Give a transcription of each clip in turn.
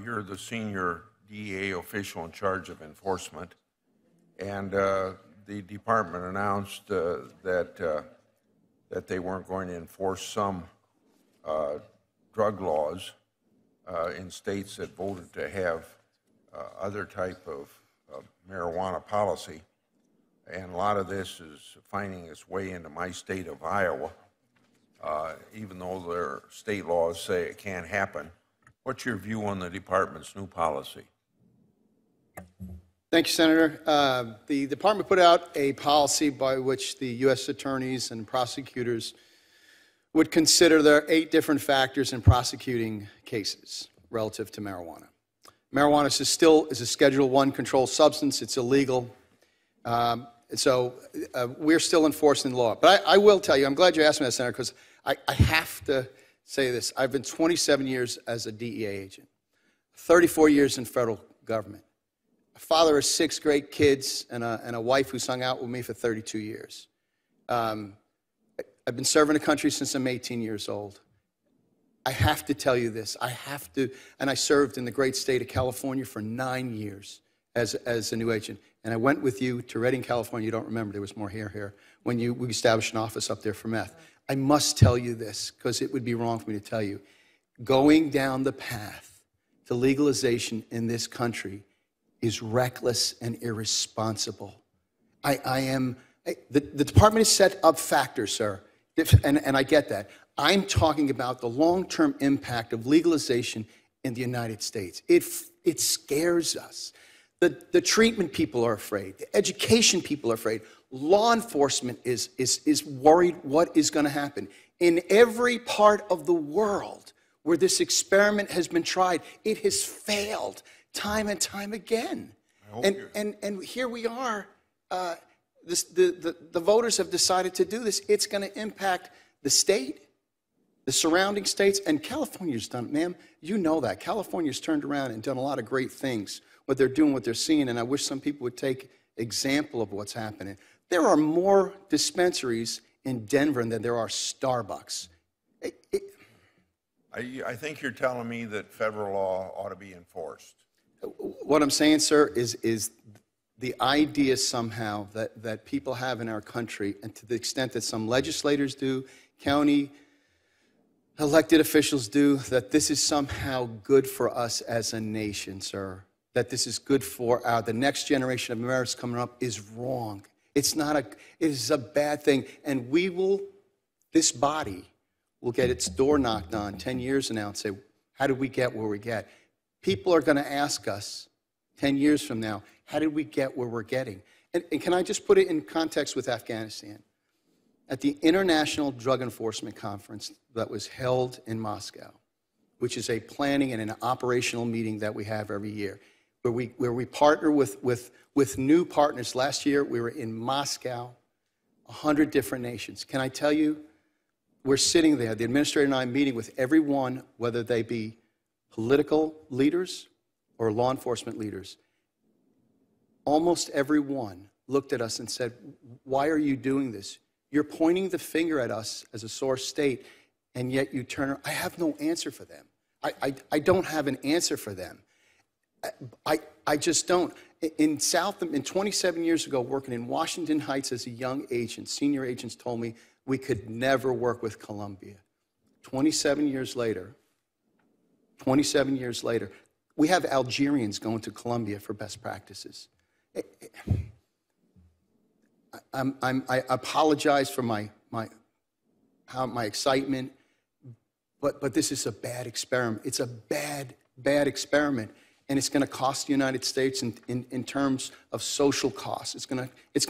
You're the senior DEA official in charge of enforcement, and the department announced that they weren't going to enforce some drug laws in states that voted to have other type of marijuana policy. And a lot of this is finding its way into my state of Iowa, even though their state laws say it can't happen. What's your view on the department's new policy? Thank you, Senator. The department put out a policy by which the U.S. attorneys and prosecutors would consider there are 8 different factors in prosecuting cases relative to marijuana. Marijuana is a Schedule I controlled substance. It's illegal. So we're still enforcing the law. But I will tell you, I'm glad you asked me that, Senator, because I have to say this. I've been 27 years as a DEA agent, 34 years in federal government, a father of 6 great kids, and a wife who's hung out with me for 32 years. I've been serving the country since I'm 18 years old. I have to tell you this. And I served in the great state of California for 9 years as a new agent. And I went with you to Redding, California. You don't remember, there was more hair here, when we established an office up there for meth. I must tell you this, because it would be wrong for me to tell you. Going down the path to legalization in this country is reckless and irresponsible. The department has set up factors, sir, and I get that. I'm talking about the long-term impact of legalization in the United States. It scares us. The treatment people are afraid. The education people are afraid. Law enforcement is worried what is going to happen. In every part of the world where this experiment has been tried, it has failed time and time again. And here we are. The voters have decided to do this. It's going to impact the state, the surrounding states, and California's done it, ma'am. You know that. California's turned around and done a lot of great things, what they're doing, what they're seeing, and I wish some people would take example of what's happening. There are more dispensaries in Denver than there are Starbucks. I think you're telling me that federal law ought to be enforced. What I'm saying, sir, is the idea somehow that people have in our country, and to the extent that some legislators do, county elected officials do, that this is somehow good for us as a nation, sir, that this is good for the next generation of Americans coming up, is wrong. It is a bad thing, and this body will get its door knocked on 10 years from now and say, how did we get where we get? People are going to ask us 10 years from now, how did we get where we're getting? And can I just put it in context with Afghanistan? At the International Drug Enforcement Conference that was held in Moscow, which is a planning and an operational meeting that we have every year, where we partner with new partners. Last year, we were in Moscow, 100 different nations. Can I tell you, we're sitting there, the administrator and I meeting with everyone, whether they be political leaders or law enforcement leaders. Almost everyone looked at us and said, why are you doing this? You're pointing the finger at us as a source state, and yet you turn around. I have no answer for them. I don't have an answer for them. I just don't. In 27 years ago, working in Washington Heights as a young agent, senior agents told me we could never work with Colombia. 27 years later, we have Algerians going to Colombia for best practices. I apologize for my excitement, but this is a bad experiment. It's a bad experiment, and it's going to cost the United States in terms of social costs. It's going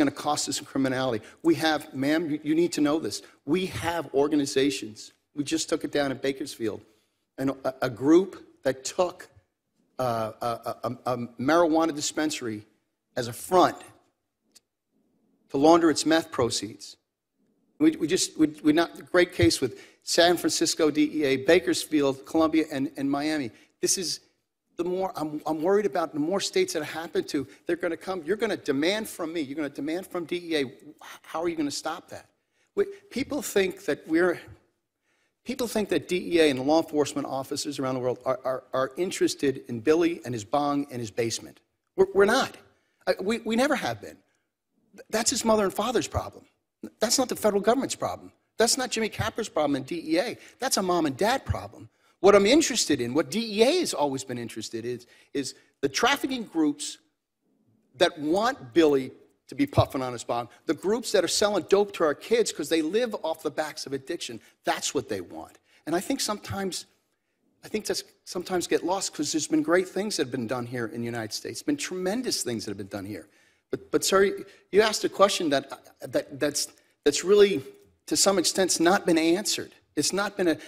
to cost us in criminality. We have, ma'am, you need to know this. We have organizations. We just took it down in Bakersfield, and a group that took a marijuana dispensary as a front to launder its meth proceeds. We not great case with San Francisco DEA, Bakersfield, Columbia, and Miami. This is the more I'm worried about. The more states that it happen to, they're going to come. You're going to demand from me. You're going to demand from DEA. How are you going to stop that? People think that People think that DEA and law enforcement officers around the world are interested in Billy and his bong and his basement. We're not. We never have been. That's his mother and father's problem. That's not the federal government's problem. That's not Jimmy Capra's problem in DEA. That's a mom and dad problem. What I'm interested in, what DEA has always been interested in, is the trafficking groups that want Billy to be puffing on his bong, the groups that are selling dope to our kids because they live off the backs of addiction. That's what they want. And I think that's sometimes get lost because there's been great things that have been done here in the United States. Been tremendous things that have been done here. But sir, you asked a question that's really, to some extent, not been answered. It's not been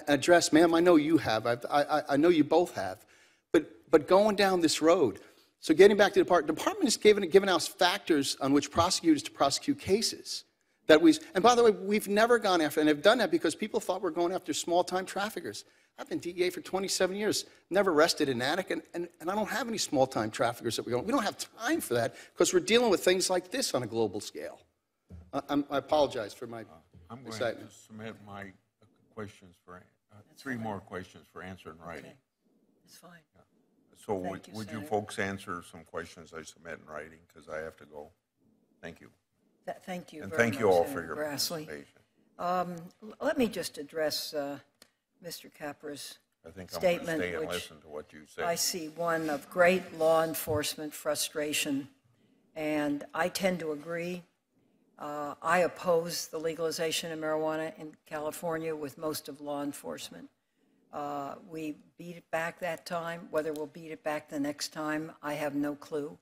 addressed. Ma'am, I know you have. I know you both have. But going down this road, so getting back to the department has given us factors on which prosecutors to prosecute cases. And by the way, we've never gone after, and have done that because people thought we're going after small-time traffickers. I've been DEA for 27 years, never arrested an addict, and I don't have any small-time traffickers that we don't have time for that because we're dealing with things like this on a global scale. I apologize for my I'm going excitement. to submit my questions for, three more questions for answer in writing. Okay. That's fine. Yeah. So Thank you, would you Senator. folks answer some questions I submit in writing because I have to go? Thank you. Thank you And very thank much, you all for Senator your Grassley. participation. Let me just address Mr. Capra's I think I'm going to statement, stay and which listen to what you say. I see one of great law enforcement frustration, and I tend to agree. I oppose the legalization of marijuana in California with most of law enforcement. We beat it back that time. Whether we'll beat it back the next time, I have no clue.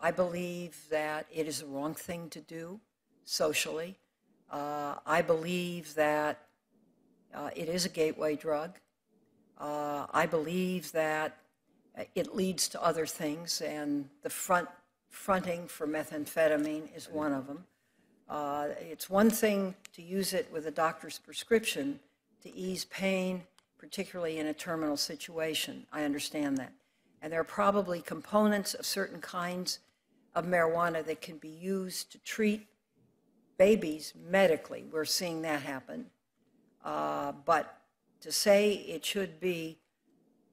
I believe that it is the wrong thing to do socially. I believe that it is a gateway drug. I believe that it leads to other things, and the fronting for methamphetamine is one of them. It's one thing to use it with a doctor's prescription to ease pain, particularly in a terminal situation. I understand that. And there are probably components of certain kinds of marijuana that can be used to treat babies medically. We're seeing that happen. But to say it should be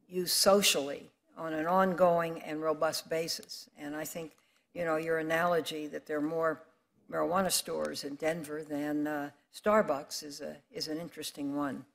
used socially on an ongoing and robust basis, and I think, you know, your analogy that there are more marijuana stores in Denver than Starbucks is an interesting one.